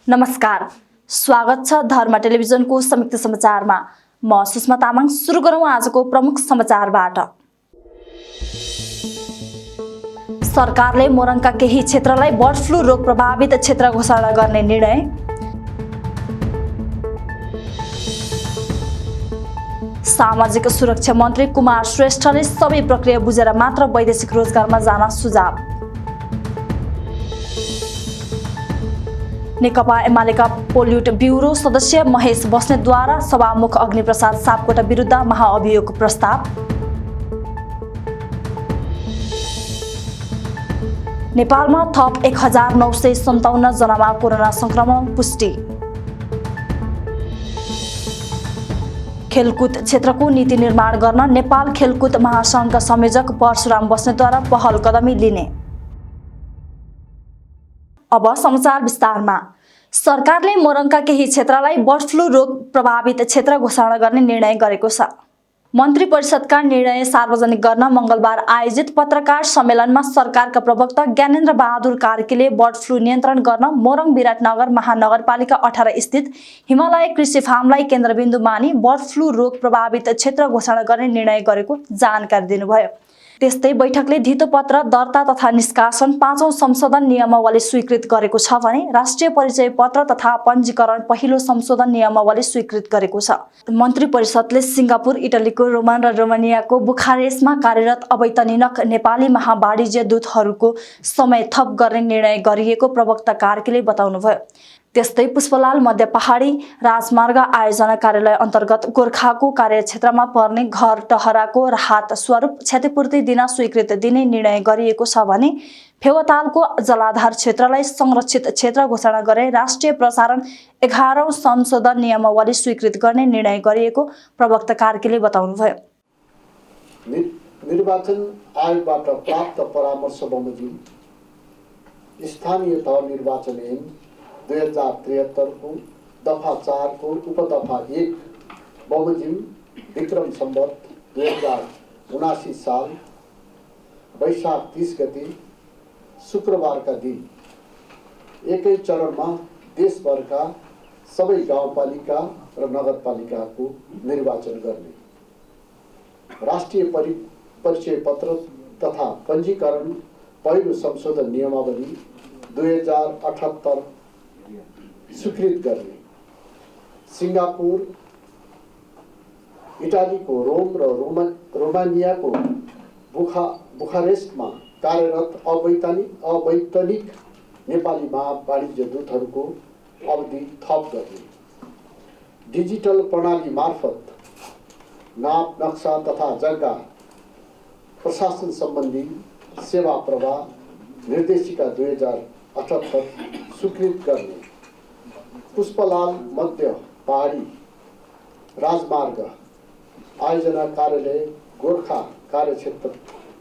नमस्कार, स्वागत छ धर्म टेलिभिजनको संयुक्त समाचारमा। म सुषमा तामाङ। सुरु गरौँ आजको प्रमुख समाचारबाट। सरकारले मोरङका केही क्षेत्रलाई बर्ड फ्लू रोग प्रभावित क्षेत्र घोषणा गर्ने निर्णय। सामाजिक सुरक्षा मन्त्री कुमार श्रेष्ठले सबै प्रक्रिया बुझेर मात्र वैदेशिक रोजगारमा जान सुझाव। नेकपा एमालेका पोल्युट ब्युरो सदस्य महेश बस्नेतद्वारा सभामुख अग्निप्रसाद सापकोटा विरुद्ध महाअभियोग प्रस्ताव। नेपालमा थप 1957 जनामा कोरोना संक्रमण पुष्टि। खेलकुद क्षेत्रको नीति निर्माण गर्न नेपाल खेलकुद महासङ्घका संयोजक परशुराम बस्नेतद्वारा पहल कदमी लिने। अब समाचार विस्तारमा। सरकारले मोरङका केही क्षेत्रलाई बर्ड फ्लू रोग प्रभावित क्षेत्र घोषणा गर्ने निर्णय गरेको छ। मन्त्री परिषदका निर्णय सार्वजनिक गर्न मंगलबार आयोजित पत्रकार सम्मेलनमा सरकारका प्रवक्ता ज्ञानेन्द्र बहादुर कार्कीले बर्ड फ्लू नियन्त्रण गर्न मोरङ विराटनगर महानगरपालिका 18 स्थित हिमालय कृषि फार्मलाई केन्द्रबिन्दु मानी बर्ड फ्लू रोग प्रभावित क्षेत्र घोषणा गर्ने निर्णय गरेको जानकारी दिनुभयो। त्यस्तै बैठकले धितोपत्र दर्ता तथा निष्कासन 5औं संशोधन नियमावली स्वीकृत गरेको छ भने राष्ट्रिय परिचय पत्र तथा पञ्जीकरण पहिलो संशोधन नियमावली स्वीकृत गरेको छ। मन्त्री परिषदले सिङ्गापुर, इटलीको रोमन र रोमानियाको बुखारेस्टमा कार्यरत अवैतनिक नेपाली महावाणिज्य दूतहरूको समय थप गर्ने निर्णय गरिएको प्रवक्ता कार्कीले बताउनुभयो। त्यस्तै पुष्पलाल मध्य पहाडी राजमार्ग आयोजना कार्यालय अन्तर्गत गोर्खाको कार्यक्षेत्रमा पर्ने घर टहराको राहत स्वरूप क्षतिपूर्ति दिन स्वीकृति दिने निर्णय गरिएको छ भने फेवातालको जलाधार क्षेत्रलाई संरक्षित क्षेत्र घोषणा गरे राष्ट्रिय प्रसारण 11औं संशोधन नियमावली स्वीकृत गर्ने निर्णय गरिएको प्रवक्ता कार्कीले बताउनुभयो। निर्वाचन आयोगबाट प्राप्त परामर्श बमोजिम स्थानीय तह निर्वाचन ऐन 2073 को दफा 4 को उपदफा 1 बमोजिम विक्रम सम्वत 2079 साल वैशाख 30 गते शुक्रबारका दिन एकै चरणमा देशभरका सबै गाउँपालिका र नगरपालिकाको निर्वाचन गर्ने। राष्ट्रिय परिचय पत्र तथा पञ्जीकरण पहिलो संशोधन नियमावली 2078 स्वीकृत गर्ने। सिङ्गापुर, इटालीको रोम र रोमानियाको बुखारेस्टमा कार्यरत अवैतनिक नेपाली वाणिज्य दूतहरूको अवधि थप गर्ने। डिजिटल प्रणाली मार्फत नाप नक्सा तथा जग्गा प्रशासन सम्बन्धी सेवा प्रवाह निर्देशिका 2078 स्वीकृत गर्ने। पुष्पलाल मध्य पहाडी राजमार्ग आयोजना कार्यालय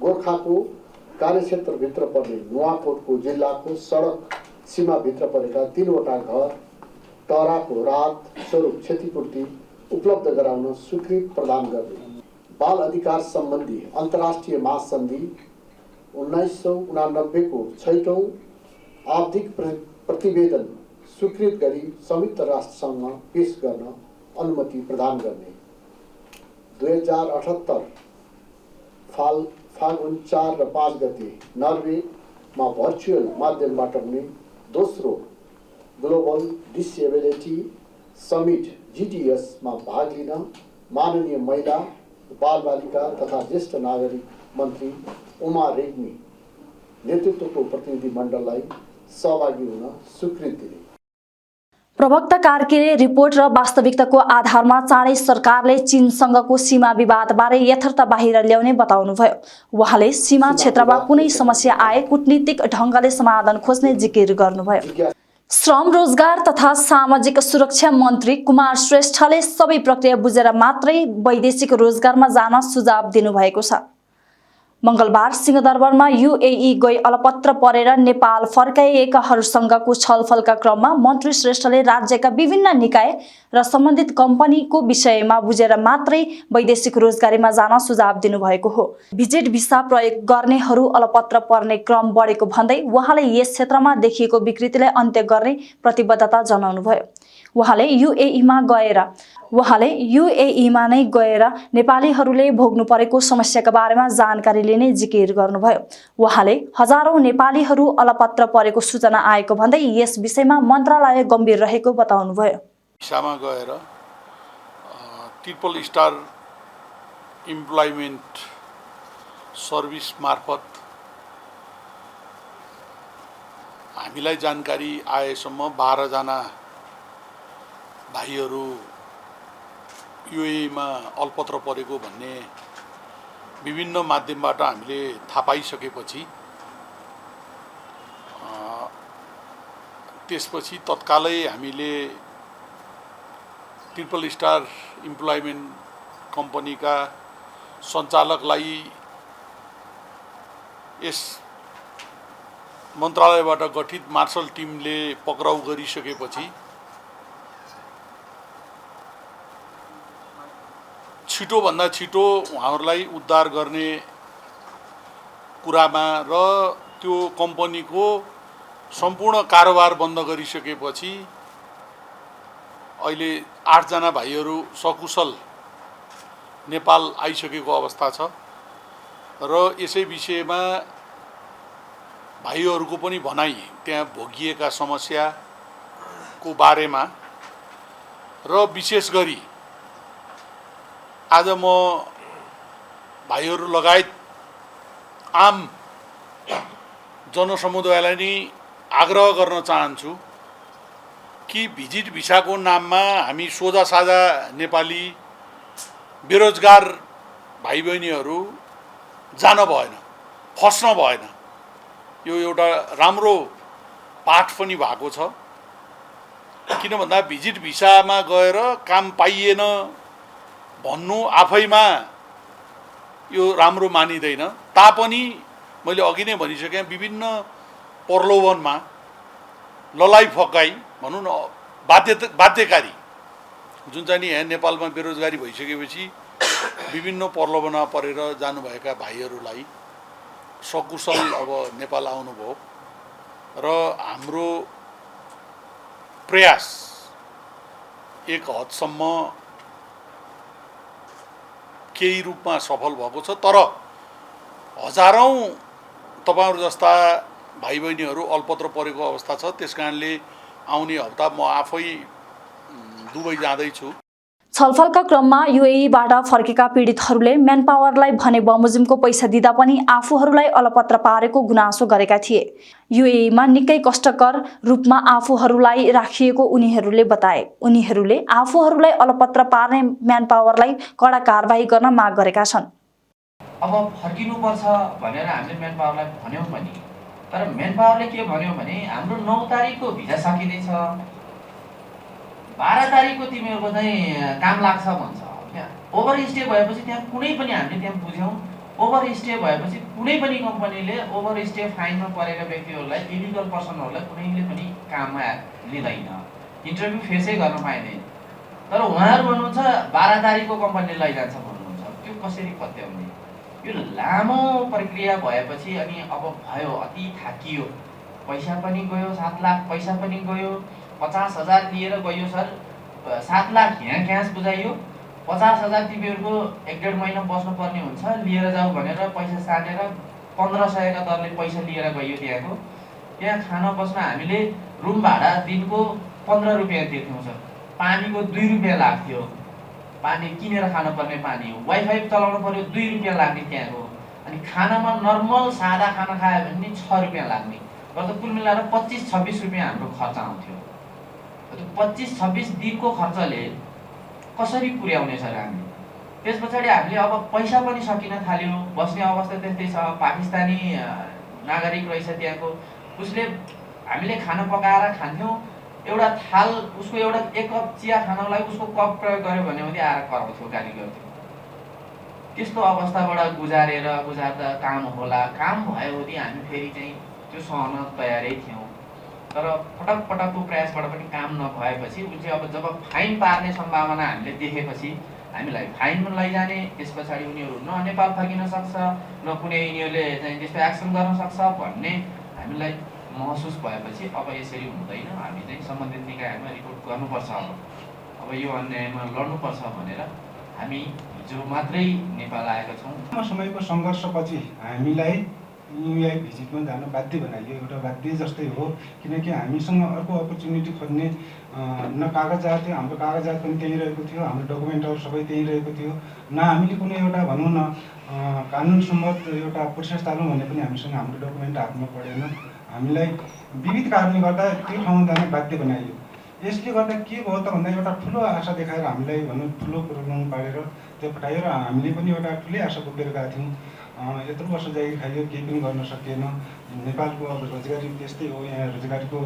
गोर्खाको कार्यक्षेत्रभित्र पर्ने नुवाकोटको जिल्लाको सडक सीमाभित्र परेका 3वटा घर टहराको राहत स्वरूप क्षतिपूर्ति उपलब्ध गराउन स्वीकृति प्रदान गर्ने। बाल अधिकार सम्बन्धी अन्तर्राष्ट्रिय महासन्धि 1989 को 6औं आवधिक प्रतिवेदन स्वीकृत गरी संयुक्त राष्ट्रसँग पेश गर्न अनुमति प्रदान गर्ने। 2078 फागुन 4 र 5 गते नर्वेमा भर्चुअल माध्यमबाट हुने दोस्रो ग्लोबल डिसेबिलिटी समिट GDS मा भाग लिन माननीय महिला, बालबालिका तथा ज्येष्ठ नागरिक मन्त्री उमा रेग्मी नेतृत्वको प्रतिनिधि मण्डललाई सहभागी हुन स्वीकृति दिने। प्रवक्ता कार्कीले रिपोर्ट र वास्तविकताको आधारमा चाँडै सरकारले चीनसँगको सीमा विवादबारे यथार्थ बाहिर ल्याउने बताउनुभयो। उहाँले सीमा क्षेत्रमा कुनै समस्या आए कूटनीतिक ढङ्गले समाधान खोज्ने जिकिर गर्नुभयो। श्रम, रोजगार तथा सामाजिक सुरक्षा मन्त्री कुमार श्रेष्ठले सबै प्रक्रिया बुझेर मात्रै वैदेशिक रोजगारमा जान सुझाव दिनुभएको छ। मंगलबार सिंहदरबारमा युएई गई अलपत्र परेर नेपाल फर्काइएकाहरूसँगको छलफलका क्रममा मन्त्री श्रेष्ठले राज्यका विभिन्न निकाय र सम्बन्धित कम्पनीको विषयमा बुझेर मात्रै वैदेशिक रोजगारीमा जान सुझाव दिनुभएको हो। भिजिट भिसा प्रयोग गर्नेहरू अलपत्र पर्ने क्रम बढेको भन्दै उहाँले यस क्षेत्रमा देखिएको विकृतिलाई अन्त्य गर्ने प्रतिबद्धता जनाउनुभयो। उहाँले युएईमा नै गएर नेपालीहरूले भोग्नु परेको समस्याका बारेमा जानकारी लिने जिकिर गर्नुभयो। उहाँले हजारौं नेपालीहरू अलपत्र परेको सूचना आएको भन्दै यस विषयमा मन्त्रालय गम्भीर रहेको बताउनुभयो। भिसामा गएर ट्रिपल स्टार इम्प्लोइमेन्ट सर्भिस मार्फत हामीलाई जानकारी आएसम्म 12 जना भाइहरू युएईमा अलपत्र परेको भन्ने विभिन्न माध्यमबाट हामीले थाहा पाइसकेपछि त्यसपछि तत्कालै हामीले ट्रिपल स्टार इम्प्लोइमेन्ट कम्पनीका सञ्चालकलाई यस मन्त्रालयबाट गठित मार्शल टिमले पक्राउ गरिसकेपछि छिटोभन्दा छिटो उहाँहरूलाई उद्धार गर्ने कुरामा र त्यो कम्पनीको सम्पूर्ण कारोबार बन्द गरिसकेपछि अहिले 8 जना भाइहरू सकुशल नेपाल आइसकेको अवस्था छ र यसै विषयमा भाइहरूको पनि भनाइ त्यहाँ भोगिएका समस्याको बारेमा र विशेष गरी आज म भाइहरू लगायत आम जनसमुदायलाई नि आग्रह गर्न चाहन्छु कि भिजिट भिसाको नाममा हामी सोझा साझा नेपाली बेरोजगार भाइ बहिनीहरू जान भएन, फस्न भएन। यो एउटा राम्रो पाठ पनि भएको छ। किन भन्दा भिजिट भिसामा गएर काम पाइएन भन्नु आफैमा यो राम्रो मानिँदैन। तापनि मैले अघि नै भनिसकेँ, विभिन्न प्रलोभनमा ललाई फकाई भनौँ न बाध्यकारी जुन चाहिँ नि यहाँ नेपालमा बेरोजगारी भइसकेपछि विभिन्न प्रलोभनमा परेर जानुभएका भाइहरूलाई सकुशल अब नेपाल आउनुभयो र हाम्रो प्रयास एक हदसम्म केही रूपमा सफल भएको छ। तर हजारौं तपाईहरु जस्ता भाइ बहिनीहरू अल्पत्र परेको अवस्था छ। त्यसकारणले आउने हप्ता म आफै दुबई जाँदैछु। छलफलका क्रममा युएईबाट फर्केका पीडितहरूले म्यानपावरलाई भने बमोजिमको पैसा दिँदा पनि आफूहरूलाई अलपत्र पारेको गुनासो गरेका थिए। युएईमा निकै कष्टकर रूपमा आफूहरूलाई राखिएको उनीहरूले बताए। उनीहरूले आफूहरूलाई अलपत्र पार्ने म्यानपावरलाई कडा कारबाही गर्न माग गरेका छन्। अब फर्किनुपर्छ भनेर हामीले म्यानपावरलाई भन्यौं पनि, तर म्यानपावरले के भन्यो भने हाम्रो 9 तारिखको भिजा सकिँदैछ, 12 तारिखको तिमीहरूको चाहिँ काम लाग्छ भन्छ। त्यहाँ ओभर स्टे भएपछि त्यहाँ कुनै पनि हामीले त्यहाँ बुझ्यौं, ओभर स्टे भएपछि कुनै पनि कम्पनीले ओभर स्टे फाइनमा परेका व्यक्तिहरूलाई, इलिगल पर्सनहरूलाई कुनैले पनि काममा लिँदैन, इन्टरभ्यु फेसै गर्न पाइँदैन। तर उहाँहरू भन्नुहुन्छ 12 तारिखको कम्पनीले लैजान्छ भन्नुहुन्छ। त्यो कसरी पत्याउने? यो लामो प्रक्रिया भएपछि अनि अब भयो, अति थाकियो, पैसा पनि गयो, 7 लाख पैसा पनि गयो, 50,000 लिएर गयो सर, 7 लाख यहाँ क्यास बुझाइयो, 50,000 तिमीहरूको 1.5 महिना बस्नुपर्ने हुन्छ, लिएर जाऊ भनेर पैसा सानेर 1500 का दरले पैसा लिएर गयो। त्यहाँ खाना बस्न हामीले रुम भाडा दिनको 15 रुपैयाँ तिर्थ्यौं सर, पानीको 2 रुपैयाँ लाग्थ्यो, पानी किनेर खानु पर्ने पानी हो, वाइफाई चलाउनु पर्यो 2 रुपैयाँ लाग्ने त्यहाँको, अनि खानामा नर्मल सादा खाना खायो भने 6 रुपैयाँ लाग्ने गर्दा कुल मिलाएर 25-26 रुपैयाँ हाम्रो खर्च आउँथ्यो। 25-26 दिनको खर्चले कसरी पुर्याउने सर हामी? त्यस पछाडि हामीले अब पैसा पनि सकिन थाल्यो, बस्ने अवस्था त्यस्तै छ। पाकिस्तानी नागरिक रहेछ त्यहाँको, उसले हामीले खाना पकाएर खान्थ्यौं, एउटा थाल उसको एउटा 1 कप चिया खानको लागि उसको कप प्रयोग गर्यो भने मात्रै आएर कराउँथ्यो, गाली गर्थ्यो। त्यस्तो अवस्थाबाट गुजार्दा काम होला, काम भयो भने हामी फेरि चाहिँ त्यो सहन तयारै थियौँ। तर पटकको प्रयासबाट पनि काम नभएपछि उसले अब जब फाइन पार्ने सम्भावना हामीले देखेपछि हामीलाई फाइनमा लैजाने, त्यस पछाडि उनीहरू न नेपाल फर्किन सक्छ, न कुनै यिनीहरूले चाहिँ त्यस्तो एक्सन गर्न सक्छ भन्ने हामीलाई महसुस भएपछि अब यसरी हुँदैन, हामी चाहिँ सम्बन्धित निकायमा रिपोर्ट गर्नुपर्छ, अब यो अन्यायमा लड्नुपर्छ भनेर हामी हिजो मात्रै नेपाल आएका छौँ। समयको सङ्घर्षपछि हामीलाई युआई भिजिटमा जान बाध्य बनाइयो। एउटा बाध्य जस्तै हो, किनकि हामीसँग अर्को अपर्च्युनिटी खोज्ने न कागजात थियो, हाम्रो कागजात पनि त्यहीँ रहेको थियो, हाम्रो डकुमेन्टहरू सबै त्यहीँ रहेको थियो, न हामीले कुनै एउटा भनौँ न कानुन सम्मत एउटा प्रोसेस तालौँ भने पनि हामीसँग हाम्रो डकुमेन्ट हातमा परेन। हामीलाई विविध कारणले गर्दा त्यो ठाउँमा जान बाध्य बनाइयो। यसले गर्दा के भयो त भन्दा एउटा ठुलो आशा देखाएर हामीलाई भनौँ ठुलो प्रोग्राम पारेर त्यो पठायो र हामीले पनि एउटा ठुलै आशा बोकेर गएका थियौँ। यत्रो वर्ष जागिर खाइयो, केही पनि गर्न सकिएन। नेपालको अब रोजगारी त्यस्तै हो, यहाँ रोजगारीको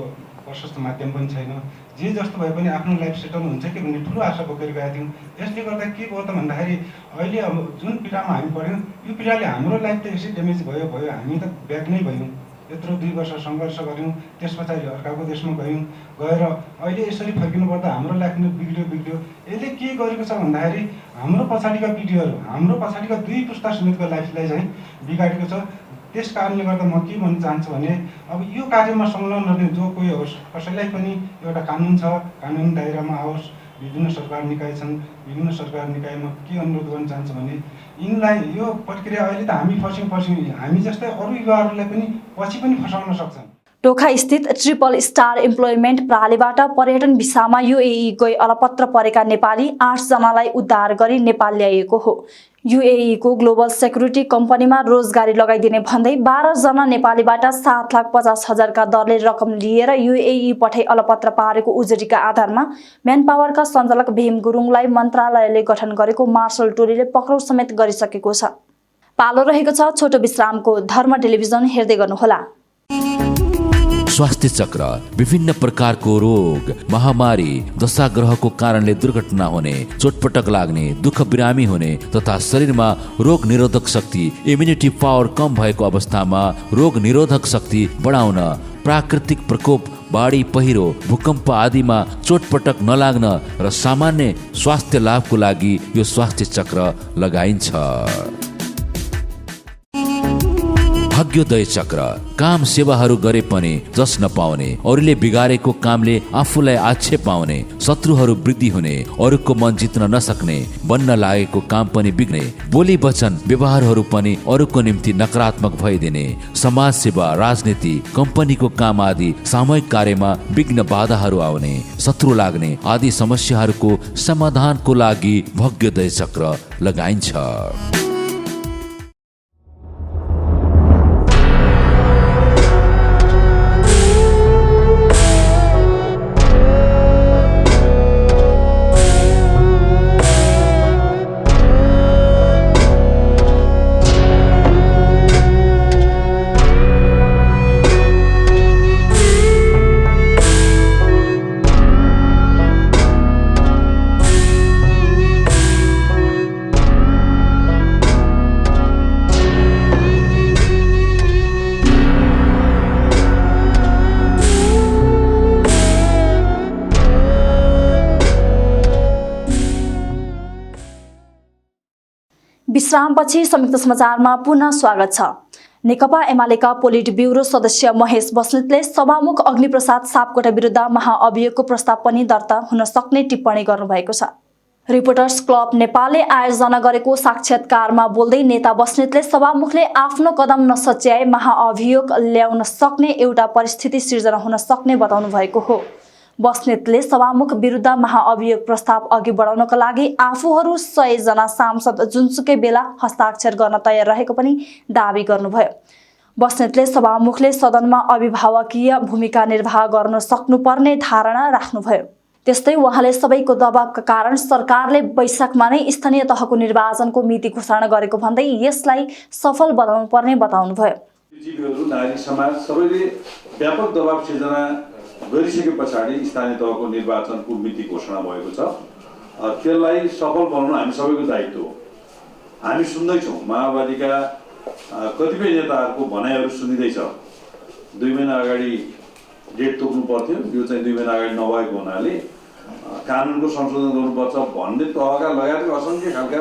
प्रशस्त माध्यम पनि छैन। जे जस्तो भए पनि आफ्नो लाइफ सेटल हुन्छ कि भन्ने ठुलो आशा बोकेर गएका थियौँ। यसले गर्दा के भयो त भन्दाखेरि अहिले अब जुन पीडामा हामी पऱ्यौँ, यो पीडाले हाम्रो लाइफ त यसै ड्यामेज भयो, हामी त ब्याक नै भयौँ। यत्रो 2 वर्ष सङ्घर्ष गऱ्यौँ, त्यस पछाडि अर्काको देशमा गएर अहिले यसरी फर्किनु पर्दा हाम्रो लाइफ नै बिग्रियो। यसले के गरेको छ भन्दाखेरि हाम्रो पछाडिका पिँढीहरू, हाम्रो पछाडिका 2 पुस्ता समेतको लाइफलाई चाहिँ बिगाडेको छ। त्यस कारणले गर्दा म के भन्न चाहन्छु भने अब यो कार्यमा संलग्न रहने जो कोही होस्, कसैलाई पनि एउटा कानुन छ, कानुन दायरामा आओस्। विभिन्न सरकार निकाय छन्, विभिन्न सरकार निकायमा के अनुरोध गर्न चाहन्छु भने यिनलाई यो प्रक्रिया अहिले त हामी फस्यौँ, हामी जस्तै अरू युवाहरूलाई पनि पछि पनि फसाउन सक्छन्। टोखा स्थित ट्रिपल स्टार इम्प्लोइमेन्ट प्रणालीबाट पर्यटन भिसामा युएई गई अलपत्र परेका नेपाली 8 जनालाई उद्धार गरी नेपाल ल्याइएको हो। युएई को ग्लोबल सेक्युरिटी कम्पनीमा रोजगारी लगाइदिने भन्दै 12 जना नेपालीबाट 7,50,000 का दरले रकम लिएर युएई पठाई अलपत्र पारेको उजुरीका आधारमा म्यानपावरका सञ्चालक भीम गुरुङलाई मन्त्रालयले गठन गरेको मार्शल टोलीले पक्राउ समेत गरिसकेको छ। पालो रहेको छ छोटो विश्रामको। धर्म टेलिभिजन हेर्दै गर्नुहोला। स्वास्थ्य चक्र विभिन्न प्रकारको रोग, महामारी, दशाग्रहको कारणले दुर्घटना हुने, चोटपटक लाग्ने, दुःख बिरामी हुने तथा शरीरमा रोग निरोधक शक्ति इम्युनिटी पावर कम भएको अवस्थामा रोग निरोधक शक्ति बढाउन, प्राकृतिक प्रकोप, बाढी, पहिरो, भूकम्प आदिमा चोटपटक नलाग्न र सामान्य स्वास्थ्य लाभको लागि यो स्वास्थ्य चक्र लगाइन्छ। भाग्योदय चक्र काम सेवाहरू गरे पनि जस नपाउने, अरूले बिगारेको कामले आफूलाई आक्षेप पाउने, शत्रुहरू वृद्धि हुने, अरूको मन जित्न नसक्ने, बन्न लागेको काम पनि बिग्ने, बोली वचन व्यवहारहरू पनि अरूको निम्ति नकारात्मक भइदिने, समाज सेवा, राजनीति, कम्पनीको काम आदि सामूहिक कार्यमा विघ्न बाधाहरू आउने, शत्रु लाग्ने आदि समस्याहरूको समाधानको लागि भाग्योदय चक्र लगाइन्छ। विश्रामपछि संयुक्त समाचारमा पुनः स्वागत छ। नेकपा एमालेका पोलिट ब्युरो सदस्य महेश बस्नेतले सभामुख अग्निप्रसाद सापकोटा विरुद्ध महाअभियोगको प्रस्ताव पनि दर्ता हुन सक्ने टिप्पणी गर्नुभएको छ। रिपोर्टर्स क्लब नेपालले आयोजना गरेको साक्षात्कारमा बोल्दै नेता बस्नेतले सभामुखले आफ्नो कदम नसच्याए महाअभियोग ल्याउन सक्ने एउटा परिस्थिति सिर्जना हुन सक्ने बताउनु भएको हो। बस्नेतले सभामुख विरुद्ध महाअभियोग प्रस्ताव अघि बढाउनका लागि आफूहरू 100 जना सांसद जुनसुकै बेला हस्ताक्षर गर्न तयार रहेको पनि दावी गर्नुभयो। बस्नेतले सभामुखले सदनमा अभिभावकीय भूमिका निर्वाह गर्न सक्नुपर्ने धारणा राख्नुभयो। त्यस्तै उहाँले सबैको दबावका कारण सरकारले वैशाखमा नै स्थानीय तहको निर्वाचनको मिति घोषणा गरेको भन्दै यसलाई सफल बनाउनु पर्ने बताउनुभयो। नारी समाज सबैले व्यापक दबाव सिर्जना गरिसके पछाडि स्थानीय तहको निर्वाचनको मिति घोषणा भएको छ। त्यसलाई सफल बनाउन हामी सबैको दायित्व हो। हामी सुन्दैछौँ, माओवादीका कतिपय नेताहरूको भनाइहरू सुनिँदैछ। 2 महिना अगाडि डेट तोक्नु पर्थ्यो, यो चाहिँ 2 महिना अगाडि नभएको हुनाले कानुनको संशोधन गर्नुपर्छ भन्ने तहका लगायतका असङ्ख्य खालका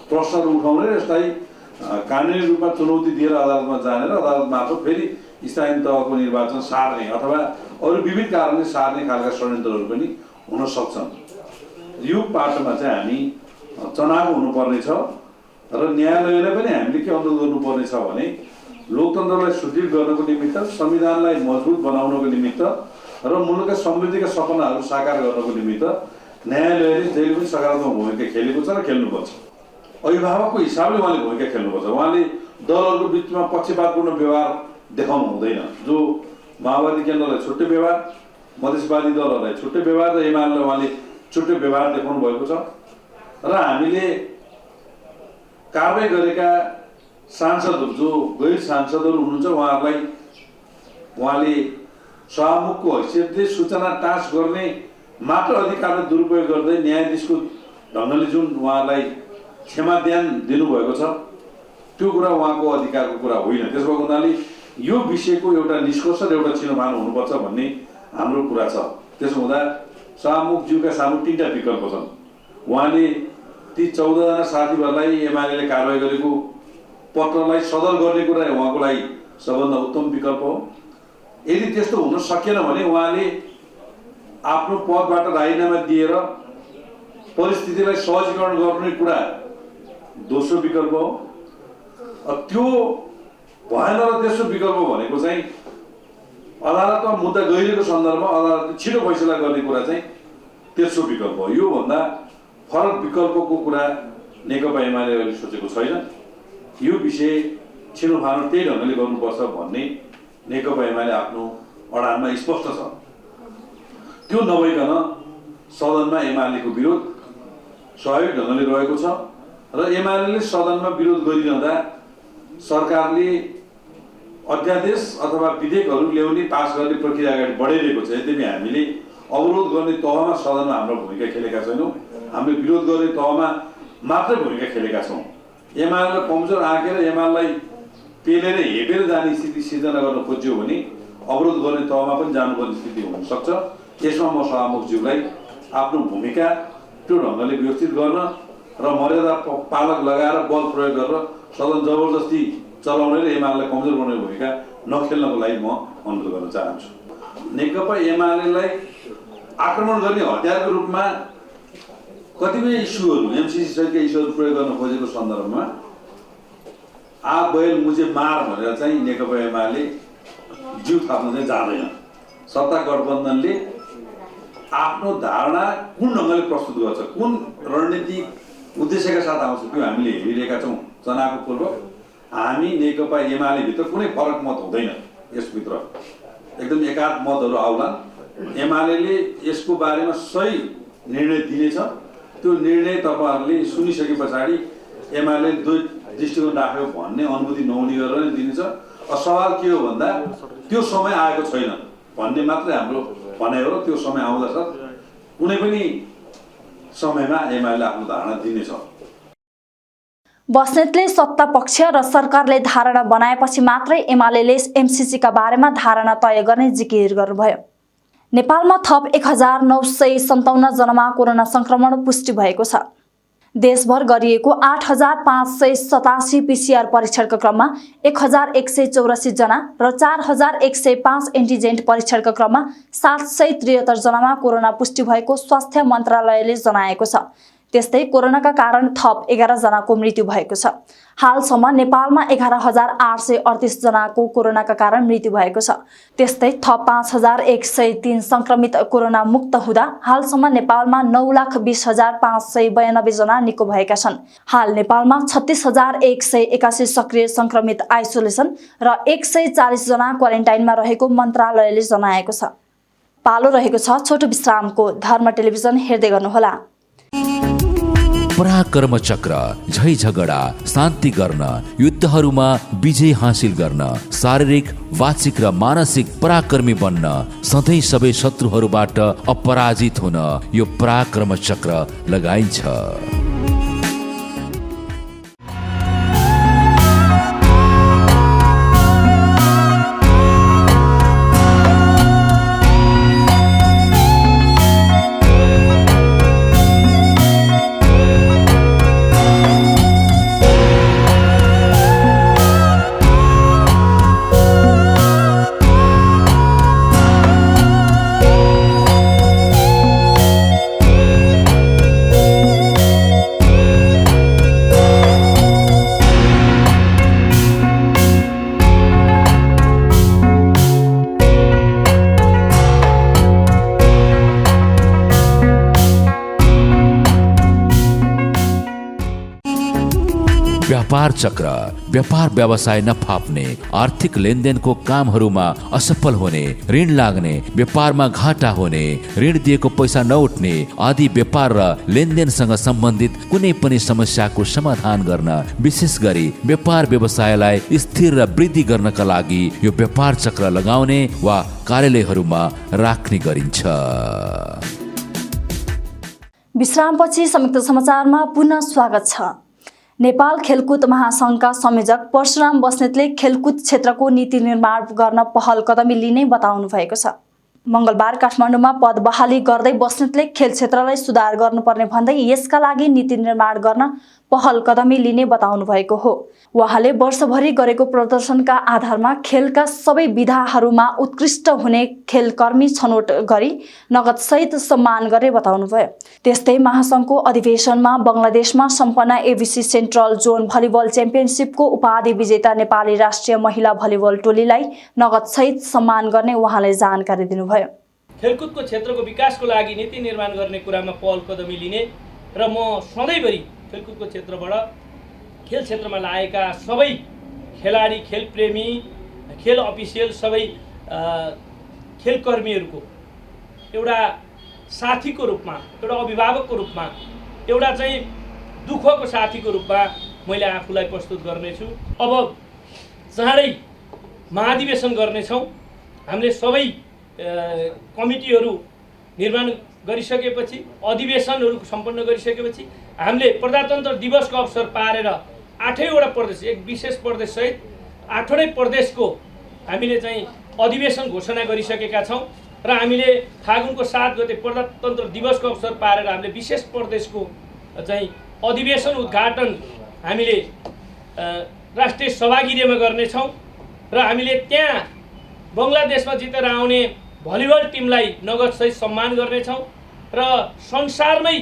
प्रश्नहरू उठाउने र यसलाई कानुनी रूपमा चुनौती दिएर अदालतमा जानेर अदालत मार्फत फेरि स्थानीय तहको निर्वाचन सार्ने अथवा अरू विविध कारणले सार्ने खालका षड्यन्त्रहरू पनि हुन सक्छन्। यो पाटोमा चाहिँ हामी चनाखो हुनुपर्ने छ र न्यायालयले पनि हामीले के अनुरोध गर्नुपर्ने छ भने लोकतन्त्रलाई सुदृढ गर्नको निमित्त, संविधानलाई मजबुत बनाउनको निमित्त र मुलुकका समृद्धिका सपनाहरू साकार गर्नको निमित्त न्यायालयले जहिले पनि सकारात्मक भूमिका खेलेको छ र खेल्नुपर्छ। अभिभावकको हिसाबले उहाँले भूमिका खेल्नुपर्छ। उहाँले दलहरूको बिचमा पक्षपातपूर्ण व्यवहार देखाउनु हुँदैन। जो माओवादी केन्द्रलाई छुट्टै व्यवहार, मधेसवादी दलहरूलाई छुट्टै व्यवहार र एमालेलाई उहाँले छुट्टै व्यवहार देखाउनु भएको छ र हामीले कारबाही गरेका सांसदहरू, जो गैर सांसदहरू हुनुहुन्छ, उहाँले सभामुखको हैसियतले सूचना टाँस गर्ने मात्र अधिकारलाई दुरुपयोग गर्दै न्यायाधीशको ढङ्गले जुन उहाँलाई क्षमादान दिनुभएको छ, त्यो कुरा उहाँको अधिकारको कुरा होइन। त्यसो भएको हुनाले यो विषयको एउटा निष्कर्ष र एउटा छिनोफानो हुनुपर्छ भन्ने हाम्रो कुरा छ। त्यसो हुँदा सभामुखज्यूका सामु 3टा विकल्प छन्। उहाँले ती 14 जना साथीहरूलाई एमालेले कारबाही गरेको पत्रलाई सदर गर्ने कुरा उहाँको लागि सबभन्दा उत्तम विकल्प हो। यदि त्यस्तो हुन सकेन भने उहाँले आफ्नो पदबाट राजीनामा दिएर परिस्थितिलाई सहजीकरण गर्ने कुरा दोस्रो विकल्प हो। त्यो भएन र तेस्रो विकल्प भनेको चाहिँ अदालतमा मुद्दा गइरहेको सन्दर्भमा अदालतले छिटो फैसला गर्ने कुरा चाहिँ तेस्रो विकल्प हो। योभन्दा फरक विकल्पको कुरा नेकपा एमाले सोचेको छैन। यो विषय छिनोफानो त्यही ढङ्गले गर्नुपर्छ भन्ने नेकपा एमाले आफ्नो अडानमा स्पष्ट छ। त्यो नभइकन सदनमा एमालेको विरोध स्वाभाविक ढङ्गले रहेको छ र एमाले सदनमा विरोध गरिरहँदा सरकारले अध्यादेश अथवा विधेयकहरू ल्याउने पास गर्ने प्रक्रिया अगाडि बढाइरहेको छ। यद्यपि हामीले अवरोध गर्ने तहमा सदनमा हाम्रो भूमिका खेलेका छैनौँ, हामीले विरोध गर्ने तहमा मात्रै भूमिका खेलेका छौँ। एमालेलाई कमजोर आँकेर एमालेलाई पेलेर हेपेर जाने स्थिति सिर्जना गर्न खोज्यो भने अवरोध गर्ने तहमा पनि जानुपर्ने स्थिति हुनसक्छ। यसमा म सभामुखज्यूलाई आफ्नो भूमिका त्यो ढङ्गले व्यवस्थित गर्न र मर्यादा पालक लगाएर बल प्रयोग गरेर सदन जबरजस्ती चलाउने र एमालेलाई कमजोर बनाउने भूमिका नखेल्नको लागि म अनुरोध गर्न चाहन्छु। नेकपा एमालेलाई आक्रमण गर्ने हतियारको रूपमा कतिपय इस्युहरू, एमसिसी सहितका इस्युहरू प्रयोग गर्न खोजेको सन्दर्भमा आ बैल मुझे मार भनेर चाहिँ नेकपा एमाले जिउ थाप्न चाहिँ जाँदैन। सत्ता गठबन्धनले आफ्नो धारणा कुन ढङ्गले प्रस्तुत गर्छ, कुन रणनीतिक उद्देश्यका साथ आउँछ, त्यो हामीले हेरिरहेका छौँ। चनाखो पूर्वक हामी नेकपा एमाले भित्र कुनै फरक मत हुँदैन। यसभित्र एकदम एकाध मतहरू आउलान्। एमाले यसको बारेमा सही निर्णय दिनेछ। त्यो निर्णय तपाईँहरूले सुनिसके पछाडि एमाले दुई दृष्टिकोण राख्यो भन्ने अनुभूति नहुने गरेर नै दिनेछ। सवाल के हो भन्दा त्यो समय आएको छैन भन्ने मात्रै हाम्रो भनाइ हो र त्यो समय आउँदछ कुनै पनि समयमा एमाले आफ्नो धारणा दिनेछ। बस्नेतले सत्ता पक्ष र सरकारले धारणा बनाएपछि मात्रै एमालेले एमसिसीका बारेमा धारणा तय गर्ने जिकिर गर्नुभयो। नेपालमा थप 1957 जनामा कोरोना संक्रमण पुष्टि भएको छ। देशभर गरिएको 8587 पीसीआर परीक्षणका क्रममा 1184 जना र 4105 एन्टिजेन्ट परीक्षणका क्रममा 773 जनामा कोरोना पुष्टि भएको स्वास्थ्य मन्त्रालयले जनाएको छ। त्यस्तै कोरोनाका कारण थप 11 जनाको मृत्यु भएको छ। हालसम्म नेपालमा 11838 जनाको कोरोनाका कारण मृत्यु भएको छ। त्यस्तै थप 5103 संक्रमित कोरोना मुक्त हुँदा हालसम्म नेपालमा 9,20,592 जना निको भएका छन्। हाल नेपालमा 36,181 सक्रिय संक्रमित आइसोलेसन र 140 जना क्वारेन्टाइनमा रहेको मन्त्रालयले जनाएको छ। पालो रहेको छ छोटो विश्रामको। धर्म टेलिभिजन हेर्दै गर्नुहोला। पराक्रम चक्र, झै झगडा शान्ति गर्न, युद्धहरूमा विजय हासिल गर्न, शारीरिक वाचिक र मानसिक पराक्रमी बन्न, सधैँ सबै शत्रुहरूबाट अपराजित हुन यो पराक्रम चक्र लगाइन्छ। व्यापार चक्र व्यापार व्यवसाय नफाप्ने, आर्थिक लेनदेनको कामहरूमा असफल होने, ऋण लाग्ने, व्यापारमा घाटा होने, ऋण दिएको पैसा नउठ्ने आदि व्यापार र लेनदेनसँग सम्बन्धित कुनै पनि समस्याको समाधान गर्न, विशेष गरी व्यापार व्यवसायलाई स्थिर र वृद्धि गर्नका लागि यो व्यापार चक्र लगाउने वा कार्यालयहरूमा राख्ने गरिन्छ। विश्रामपछि संयुक्त समाचारमा पुनः स्वागत छ। नेपाल खेलकुद महासंघका संयोजक परशुराम बस्नेतले खेलकुद क्षेत्रको नीति निर्माण गर्न पहल कदमी लिने बताउनु भएको छ। मंगलबार काठमाडौँमा पद बहाली गर्दै बस्नेतले खेल क्षेत्रलाई सुधार गर्नुपर्ने भन्दै यसका लागि नीति निर्माण गर्न पहल कदमी लिने बताउनु भएको हो। उहाँले वर्षभरि गरेको प्रदर्शनका आधारमा खेलका सबै विधाहरूमा उत्कृष्ट हुने खेलकर्मी छनौट गरी नगद सहित सम्मान गर्ने बताउनुभयो। त्यस्तै महासंघको अधिवेशनमा बंगलादेशमा सम्पन्न एबिसी सेन्ट्रल जोन भलिबल च्याम्पियनसिपको उपाधि विजेता नेपाली राष्ट्रिय महिला भलिबल टोलीलाई नगद सहित सम्मान गर्ने उहाँले जानकारी दिनुभयो। खेलकुदको क्षेत्रको विकासको लागि नीति निर्माण गर्ने कुरामा पहल कदमी लिने र म सधैँभरि खेलकुदको क्षेत्रबाट खेल क्षेत्रमा लागेका सबै खेलाडी, खेलप्रेमी, खेल अफिसियल सबै खेलकर्मीहरूको एउटा साथीको रूपमा, एउटा अभिभावकको रूपमा, एउटा चाहिँ दुःखको साथीको रूपमा मैले आफूलाई प्रस्तुत गर्नेछु। अब चाँडै महाधिवेशन गर्नेछौँ। हामीले सबै कमिटीहरू निर्माण गरिसकेपछि, अधिवेशनहरू सम्पन्न गरिसकेपछि हामीले प्रजातन्त्र दिवसको अवसर पारेर 8वटा प्रदेश, एक विशेष प्रदेश सहित 8वटै प्रदेशको हामीले चाहिँ अधिवेशन घोषणा गरिसकेका छौँ र हामीले फागुनको 7 गते प्रजातन्त्र दिवसको अवसर पारेर हामीले विशेष प्रदेशको चाहिँ अधिवेशन उद्घाटन हामीले राष्ट्रिय सभागृहमा गर्नेछौँ र हामीले त्यहाँ बङ्गलादेशमा जितेर आउने भलिबल टिमलाई नगद सहित सम्मान गर्नेछौँ र संसारमै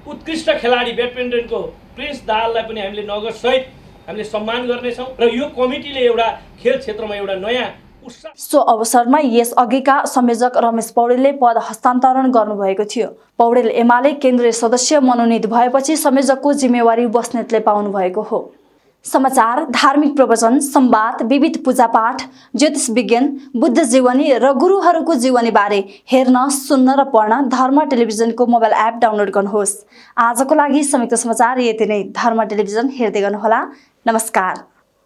उत्कृष्ट खेलाडी ब्याडमिन्टनको प्रिन्स दाहाललाई पनि हामीले नगद सहित हामीले सम्मान गर्नेछौँ र यो कमिटीले एउटा खेल क्षेत्रमा एउटा नयाँ उत्साह। सो अवसरमा यस अघिका संयोजक रमेश पौडेलले पद हस्तान्तरण गर्नुभएको थियो। पौडेल एमाले केन्द्रीय सदस्य मनोनित भएपछि संयोजकको जिम्मेवारी बस्नेतले पाउनु भएको हो। समाचार, धार्मिक प्रवचन, संवाद, विविध पूजापाठ, ज्योतिष विज्ञान, बुद्ध जीवनी र गुरुहरूको जीवनी बारे हेर्न, सुन्न र पढ्न धर्म टेलिभिजनको मोबाइल एप डाउनलोड गर्नुहोस्। आजको लागि संयुक्त समाचार यति नै। धर्म टेलिभिजन हेर्दै गर्नुहोला। नमस्कार।